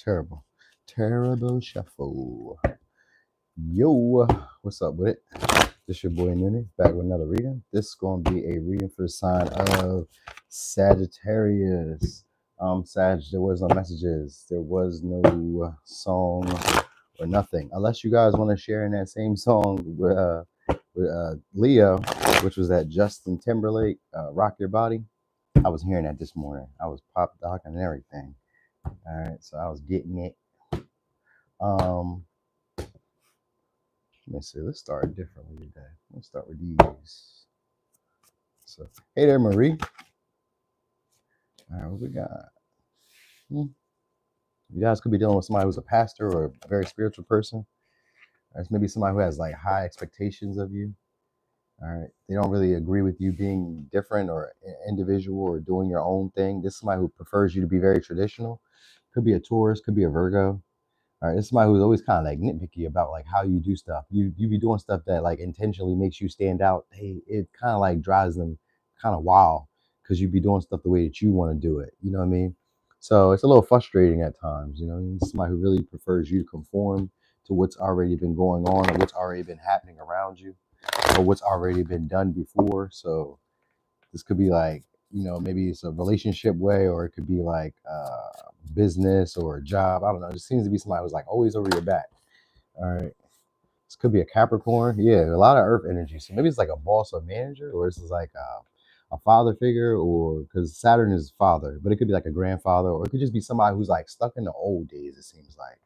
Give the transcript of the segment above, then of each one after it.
Terrible. Terrible shuffle. Yo, what's up with it? This your boy Nuni, back with another reading. This is going to be a reading for the sign of Sagittarius. Sag, there was no messages. There was no song or nothing. Unless you guys want to share in that same song with Leo, which was that Justin Timberlake, Rock Your Body. I was hearing that this morning. I was pop docking and everything. All right, so I was getting it. Let me see. Let's start differently today. Let's start with these. So, hey there, Marie. All right, what we got? You guys could be dealing with somebody who's a pastor or a very spiritual person. There's maybe somebody who has like high expectations of you. All right, they don't really agree with you being different or individual or doing your own thing. This is somebody who prefers you to be very traditional. Could be a Taurus, could be a Virgo. All right, it's somebody who's always kind of like nitpicky about like how you do stuff. You be doing stuff that like intentionally makes you stand out. Hey, it kind of like drives them kind of wild because you be doing stuff the way that you want to do it. You know what I mean? So it's a little frustrating at times. You know, what I mean? Somebody who really prefers you to conform to what's already been going on or what's already been happening around you or what's already been done before. So this could be like, maybe it's a relationship way, or it could be like business or a job. I don't know. It just seems to be somebody who's like always over your back. All right. This could be a Capricorn. Yeah, a lot of earth energy. So maybe it's like a boss or manager, or this is like a father figure, or because Saturn is father, but it could be like a grandfather, or it could just be somebody who's like stuck in the old days, it seems like.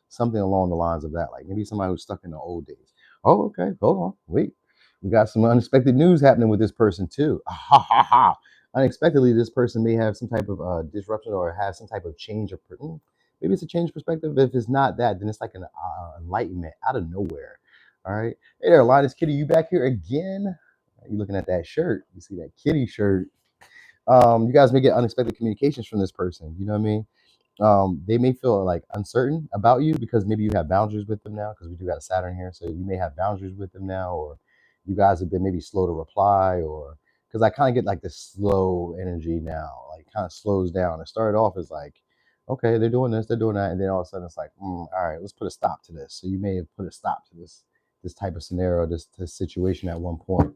Something along the lines of that. Like maybe somebody who's stuck in the old days. Oh, okay. Hold on. Wait. We got some unexpected news happening with this person too. Ha ha ha. Unexpectedly, this person may have some type of disruption or have some type of change of maybe it's a change of perspective. If it's not that, then it's like an enlightenment out of nowhere. All right. Hey there, Linus Kitty, you back here again? You looking at that shirt? You see that kitty shirt? You guys may get unexpected communications from this person. You know what I mean? They may feel like uncertain about you because maybe you have boundaries with them now, because we do got a Saturn here, so you may have boundaries with them now, or you guys have been maybe slow to reply, or because I kind of get like this slow energy now, like kind of slows down. It started off as like, okay, they're doing this, they're doing that, and then all of a sudden it's like, all right, let's put a stop to this. So you may have put a stop to this type of scenario, this situation at one point.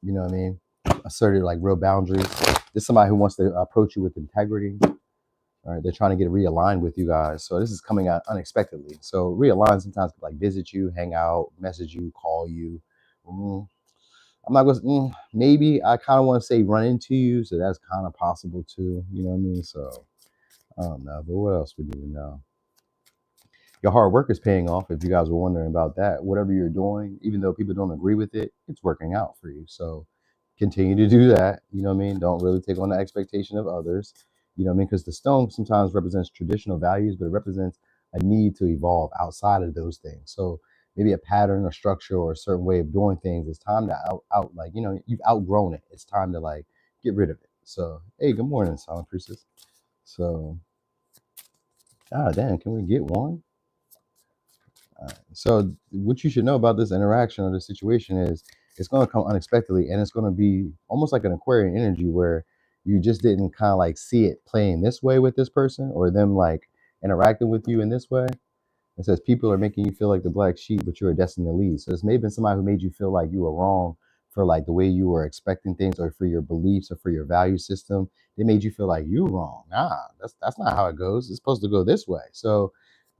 You know what I mean? Asserted like real boundaries. There's somebody who wants to approach you with integrity. All right, they're trying to get realigned with you guys. So this is coming out unexpectedly. So realign sometimes could like visit you, hang out, message you, call you. I'm not going to, maybe I kind of want to say run into you. So that's kind of possible too. You know what I mean? So I don't know. But what else we need to know? Your hard work is paying off. If you guys were wondering about that, whatever you're doing, even though people don't agree with it, it's working out for you. So continue to do that. You know what I mean? Don't really take on the expectation of others. You know what I mean? Because the stone sometimes represents traditional values, but it represents a need to evolve outside of those things. So maybe a pattern or structure or a certain way of doing things. It's time to out like, you've outgrown it. It's time to like get rid of it. So, hey, good morning, Silent Priestess. So, damn, can we get one? So what you should know about this interaction or this situation is it's going to come unexpectedly, and it's going to be almost like an Aquarian energy where you just didn't kind of like see it playing this way with this person or them like interacting with you in this way. It says people are making you feel like the black sheep, but you are destined to lead. So this may have been somebody who made you feel like you were wrong for like the way you were expecting things, or for your beliefs, or for your value system. They made you feel like you wrong. Nah, that's not how it goes. It's supposed to go this way. So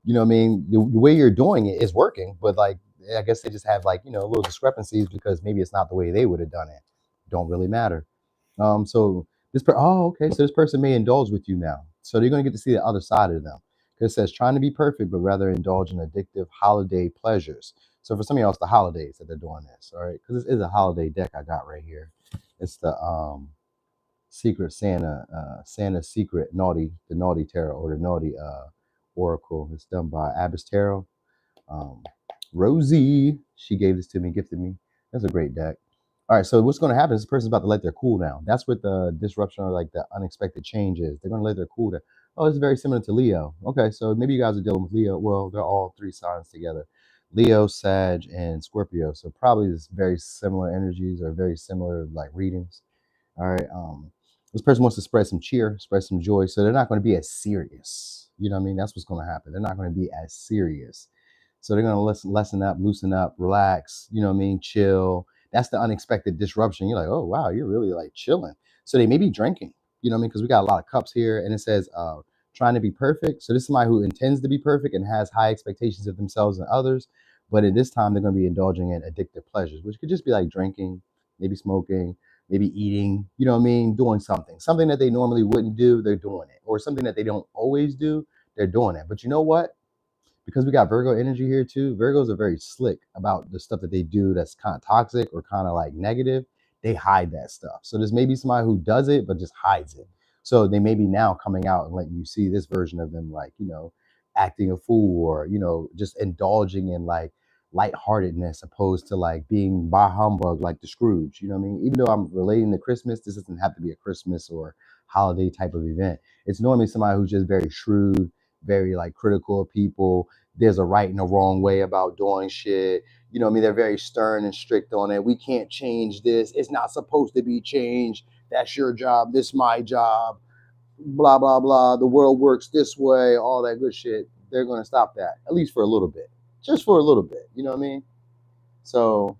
you know what I mean? The way you're doing it is working, but like, I guess they just have like, little discrepancies because maybe it's not the way they would have done it. Don't really matter. So okay. So this person may indulge with you now. So you're going to get to see the other side of them. Because it says trying to be perfect, but rather indulge in addictive holiday pleasures. So for some of y'all, it's the holidays that they're doing this. All right. Because this is a holiday deck I got right here. It's the Secret Santa, Santa's Secret the Naughty Tarot, or the Naughty Oracle. It's done by Abbas Tarot. Rosie, she gave this to me, gifted me. That's a great deck. All right, so what's going to happen is this person's about to let their cool down. That's what the disruption or like the unexpected change is. They're going to let their cool down. Oh, it's very similar to Leo. Okay, so maybe you guys are dealing with Leo. Well, they're all three signs together. Leo, Sag, and Scorpio. So probably this very similar energies or very similar like readings. All right. This person wants to spread some cheer, spread some joy. So they're not going to be as serious. You know what I mean? That's what's going to happen. They're not going to be as serious. So they're going to lessen up, loosen up, relax, you know what I mean? Chill. That's the unexpected disruption. You're like, oh, wow, you're really like chilling. So they may be drinking, you know what I mean? Because we got a lot of cups here and it says, trying to be perfect. So this is somebody who intends to be perfect and has high expectations of themselves and others. But at this time, they're going to be indulging in addictive pleasures, which could just be like drinking, maybe smoking, maybe eating, you know what I mean? Doing something that they normally wouldn't do, they're doing it. Or something that they don't always do, they're doing it. But you know what? Because we got Virgo energy here too. Virgos are very slick about the stuff that they do that's kind of toxic or kind of like negative. They hide that stuff. So there's maybe somebody who does it but just hides it. So they may be now coming out and letting you see this version of them, like, you know, acting a fool or, you know, just indulging in like lightheartedness opposed to like being bah humbug like the Scrooge. You know what I mean? Even though I'm relating to Christmas, this doesn't have to be a Christmas or holiday type of event. It's normally somebody who's just very shrewd, very like critical of people. There's a right and a wrong way about doing shit. You know what I mean? They're very stern and strict on it. We can't change this. It's not supposed to be changed. That's your job. This my job. Blah blah blah. The world works this way. All that good shit. They're gonna stop that at least for a little bit, just for a little bit. You know what I mean? So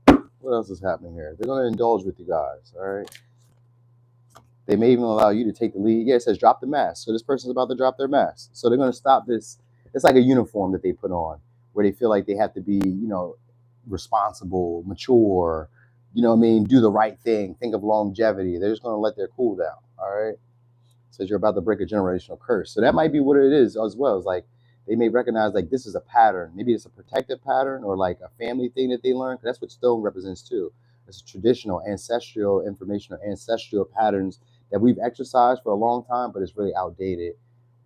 what else is happening here? They're gonna indulge with you guys. All right. They may even allow you to take the lead. Yeah, it says drop the mask. So this person's about to drop their mask. So they're going to stop this. It's like a uniform that they put on where they feel like they have to be, you know, responsible, mature, you know what I mean, do the right thing, think of longevity. They're just going to let their cool down. All right. Says you're about to break a generational curse. So that might be what it is as well. It's like they may recognize like this is a pattern. Maybe it's a protective pattern or like a family thing that they learn. Because that's what stone represents too. It's traditional, ancestral information or ancestral patterns that we've exercised for a long time, but it's really outdated.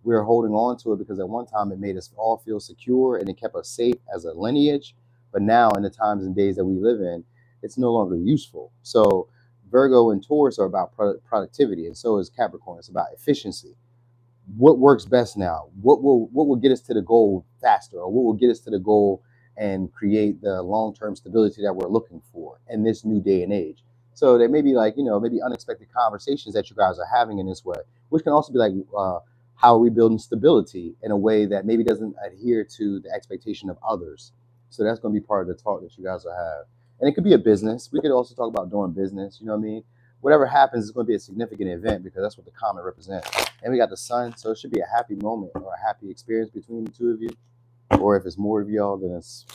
We're holding on to it because at one time it made us all feel secure and it kept us safe as a lineage. But now, in the times and days that we live in, it's no longer useful. So Virgo and Taurus are about productivity, and so is Capricorn. It's about efficiency. What works best now? What will get us to the goal faster, or what will get us to the goal and create the long term stability that we're looking for in this new day and age? So there may be like, you know, maybe unexpected conversations that you guys are having in this way, which can also be like, how are we building stability in a way that maybe doesn't adhere to the expectation of others? So that's going to be part of the talk that you guys will have. And it could be a business. We could also talk about doing business. You know what I mean? Whatever happens is going to be a significant event because that's what the comet represents. And we got the sun, so it should be a happy moment or a happy experience between the two of you. Or if it's more of y'all, then it's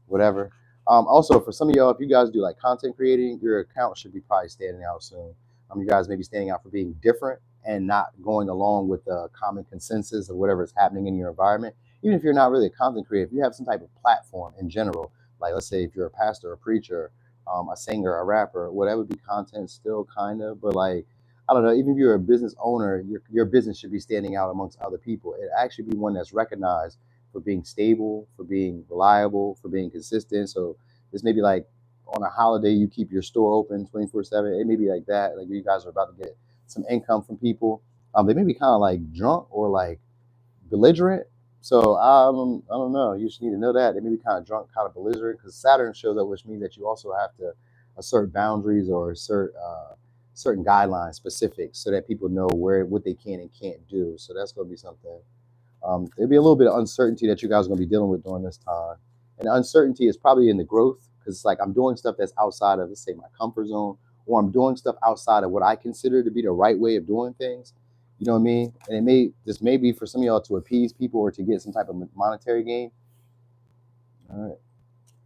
whatever. Also, for some of y'all, if you guys do like content creating, your account should be probably standing out soon. You guys may be standing out for being different and not going along with the common consensus of whatever is happening in your environment. Even if you're not really a content creator, if you have some type of platform in general, like let's say if you're a pastor, a preacher, a singer, a rapper, whatever would be content still kind of, but like, I don't know, even if you're a business owner, your business should be standing out amongst other people. It actually be one that's recognized for being stable, for being reliable, for being consistent. So this may be like on a holiday, you keep your store open 24/7. It may be like that. Like you guys are about to get some income from people. They may be kind of like drunk or like belligerent. So I don't know. You just need to know that they may be kind of drunk, kind of belligerent, because Saturn shows up, which means that you also have to assert boundaries or assert certain guidelines, specifics, so that people know what they can and can't do. So that's going to be something. There'll be a little bit of uncertainty that you guys are going to be dealing with during this time. And the uncertainty is probably in the growth because it's like I'm doing stuff that's outside of, let's say, my comfort zone, or I'm doing stuff outside of what I consider to be the right way of doing things. You know what I mean? And this may be for some of y'all to appease people or to get some type of monetary gain. All right.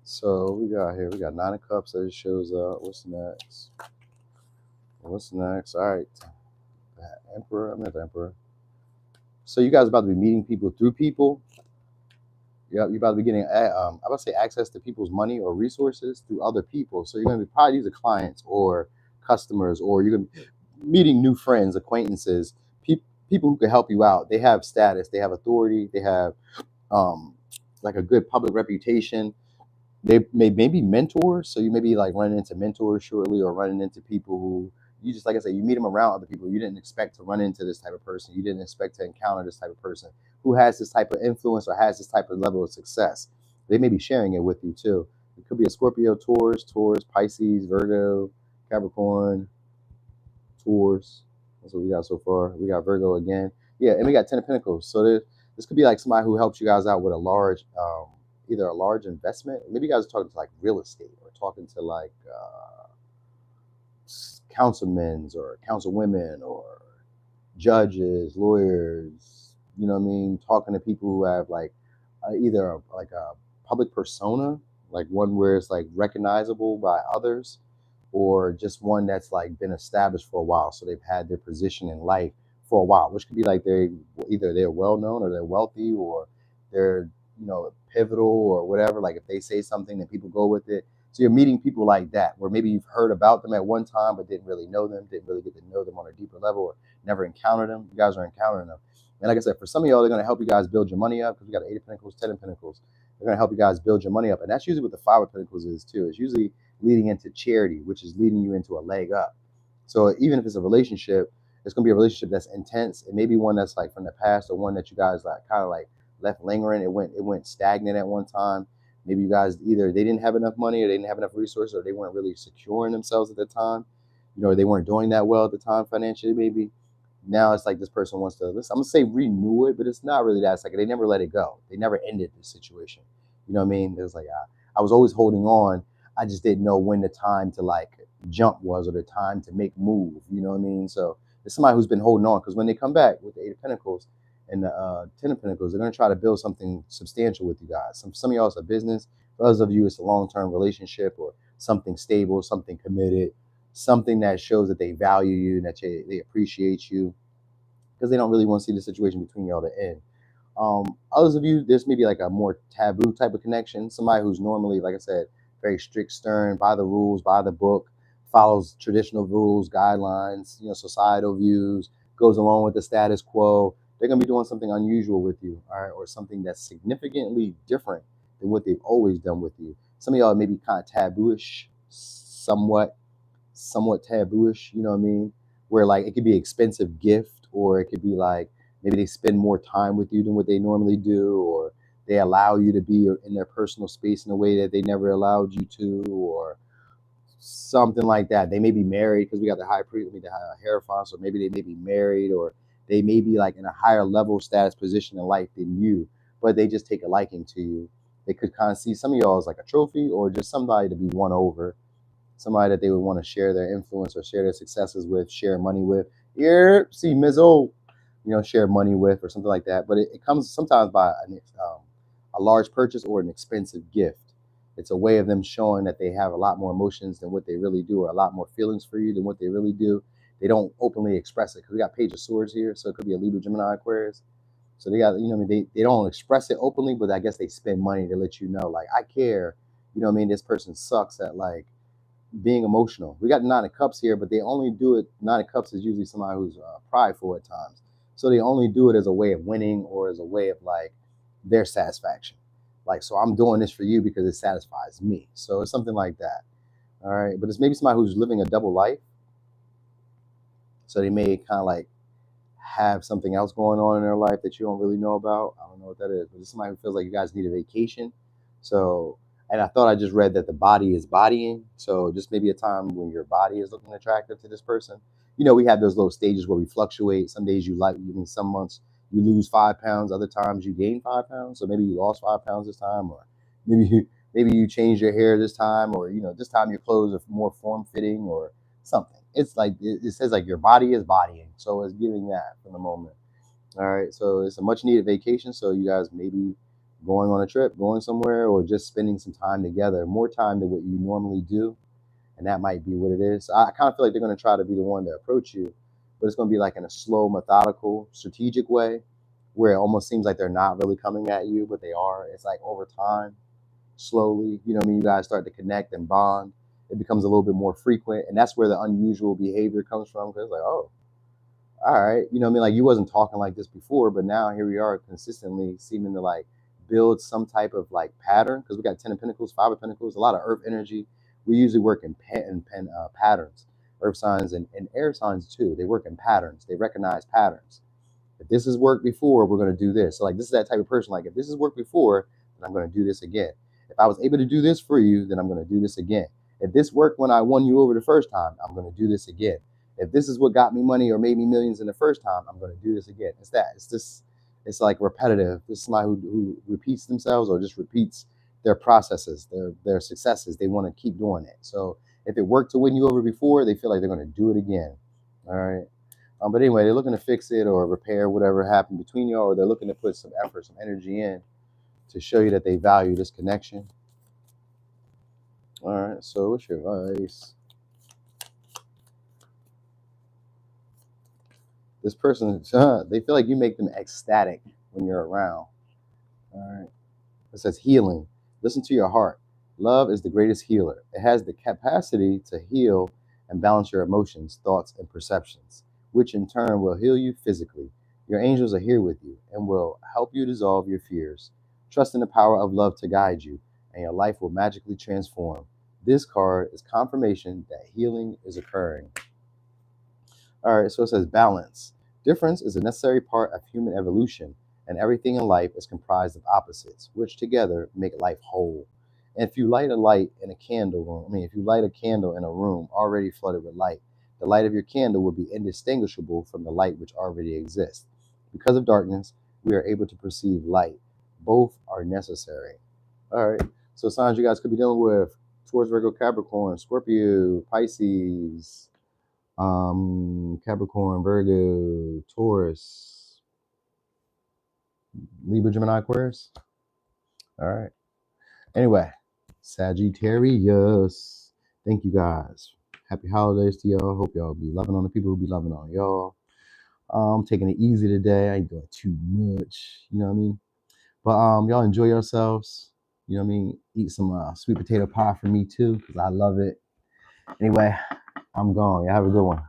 So we got here, we got Nine of Cups that shows up. What's next? What's next? All right. Emperor. I'm not the Emperor. So you guys are about to be meeting people through people. You're about to be getting, I'm about to say, access to people's money or resources through other people. So you're going to be probably these are clients or customers, or you're going to be meeting new friends, acquaintances, people who can help you out. They have status, they have authority, they have like a good public reputation. They may maybe mentors. So you may be like running into mentors shortly, or running into people who you just, like I said, you meet them around other people. You didn't expect to run into this type of person. You didn't expect to encounter this type of person who has this type of influence or has this type of level of success. They may be sharing it with you too. It could be a Scorpio, Taurus, Pisces, Virgo, Capricorn, Taurus. That's what we got so far. We got Virgo again. Yeah, and we got Ten of Pentacles. So this could be like somebody who helps you guys out with a large, either a large investment. Maybe you guys are talking to like real estate or talking to like councilmen or councilwomen or judges, lawyers, you know what I mean? Talking to people who have like either like a public persona, like one where it's like recognizable by others, or just one that's like been established for a while. So they've had their position in life for a while, which could be like they're well known or they're wealthy or they're, pivotal or whatever. Like if they say something, then people go with it. So you're meeting people like that, where maybe you've heard about them at one time, but didn't really know them, didn't really get to know them on a deeper level, or never encountered them. You guys are encountering them. And like I said, for some of y'all, they're going to help you guys build your money up because we got 8 of Pentacles, 10 of Pentacles. They're going to help you guys build your money up. And that's usually what the 5 of Pentacles is too. It's usually leading into charity, which is leading you into a leg up. So even if it's a relationship, it's going to be a relationship that's intense. It may be one that's like from the past or one that you guys like kind of like left lingering. It went stagnant at one time. Maybe you guys either they didn't have enough money or they didn't have enough resources or they weren't really securing themselves at the time. Or they weren't doing that well at the time financially maybe. Now it's like this person wants to, listen, I'm going to say renew it, but it's not really that. It's like they never let it go. They never ended the situation. You know what I mean? It was like I was always holding on. I just didn't know when the time to like jump was or the time to make move. You know what I mean? So it's somebody who's been holding on because when they come back with the 8 of Pentacles and the 10 of Pentacles, they're going to try to build something substantial with you guys. Some of y'all it's a business. For others of you, it's a long-term relationship or something stable, something committed, something that shows that they value you and that they appreciate you because they don't really want to see the situation between y'all to end. Others of you, there's maybe like a more taboo type of connection. Somebody who's normally, like I said, very strict, stern, by the rules, by the book, follows traditional rules, guidelines, societal views, goes along with the status quo. They're gonna be doing something unusual with you, all right, or something that's significantly different than what they've always done with you. Some of y'all may be kind of tabooish, somewhat tabooish, you know what I mean? Where like it could be an expensive gift, or it could be like maybe they spend more time with you than what they normally do, or they allow you to be in their personal space in a way that they never allowed you to, or something like that. They may be married because we got the high priest, the Hierophant, so maybe they may be married, or they may be like in a higher level status position in life than you, but they just take a liking to you. They could kind of see some of y'all as like a trophy or just somebody to be won over, somebody that they would want to share their influence or share their successes with, share money with. Here, see Mizzo, share money with or something like that. But it comes sometimes by a large purchase or an expensive gift. It's a way of them showing that they have a lot more emotions than what they really do, or a lot more feelings for you than what they really do. They don't openly express it because we got Page of Swords here, so it could be a Libra, Gemini, Aquarius. So they got, they don't express it openly, but I guess they spend money to let you know, like, I care. This person sucks at like being emotional. We got 9 of Cups here, but they only do it. 9 of Cups is usually somebody who's prideful at times. So they only do it as a way of winning or as a way of like their satisfaction. Like, so I'm doing this for you because it satisfies me. So it's something like that. All right. But it's maybe somebody who's living a double life. So they may kind of like have something else going on in their life that you don't really know about. I don't know what that is, but it's somebody who feels like you guys need a vacation. So, and I thought I just read that the body is bodying. So just maybe a time when your body is looking attractive to this person. We have those little stages where we fluctuate. Some days some months you lose 5 pounds, other times you gain 5 pounds. So maybe you lost 5 pounds this time, or maybe you changed your hair this time, or this time your clothes are more form fitting or something. It's like it says like your body is bodying, so it's giving that for the moment. All right, so it's a much needed vacation. So you guys maybe going on a trip, going somewhere, or just spending some time together, more time than what you normally do, and that might be what it is. So I kind of feel like they're going to try to be the one to approach you, but it's going to be like in a slow, methodical, strategic way, where it almost seems like they're not really coming at you, but they are. It's like over time, slowly, you guys start to connect and bond. It becomes a little bit more frequent, and that's where the unusual behavior comes from, because like, oh, all right, like you wasn't talking like this before, but now here we are consistently seeming to like build some type of like pattern, because we got 10 of Pentacles, 5 of Pentacles, a lot of earth energy. We usually work in patterns. Earth signs and air signs too, they work in patterns. They recognize patterns. If this has worked before, we're going to do this. So like, this is that type of person, like, if this has worked before, then I'm going to do this again. If I was able to do this for you, then I'm going to do this again. If this worked when I won you over the first time, I'm going to do this again. If this is what got me money or made me millions in the first time, I'm going to do this again. It's that. It's this. It's like repetitive. This is somebody who repeats themselves or just repeats their processes, their successes. They want to keep doing it. So if it worked to win you over before, they feel like they're going to do it again. All right. But anyway, they're looking to fix it or repair whatever happened between y'all, or they're looking to put some effort, some energy in to show you that they value this connection. All right. So what's your advice? This person, they feel like you make them ecstatic when you're around. All right. It says healing. Listen to your heart. Love is the greatest healer. It has the capacity to heal and balance your emotions, thoughts, and perceptions, which in turn will heal you physically. Your angels are here with you and will help you dissolve your fears. Trust in the power of love to guide you, and your life will magically transform. This card is confirmation that healing is occurring. All right, so it says balance. Difference is a necessary part of human evolution, and everything in life is comprised of opposites, which together make life whole. And if you light a light in a candle room, if you light a candle in a room already flooded with light, the light of your candle will be indistinguishable from the light which already exists. Because of darkness, we are able to perceive light. Both are necessary. All right, so signs you guys could be dealing with: Taurus, Virgo, Capricorn, Scorpio, Pisces, Capricorn, Virgo, Taurus, Libra, Gemini, Aquarius. All right. Anyway, Sagittarius. Thank you guys. Happy holidays to y'all. Hope y'all be loving on the people who be loving on y'all. I'm taking it easy today. I ain't doing too much. You know what I mean? But y'all enjoy yourselves. You know what I mean? Eat some sweet potato pie for me too, because I love it. Anyway, I'm gone. Y'all have a good one.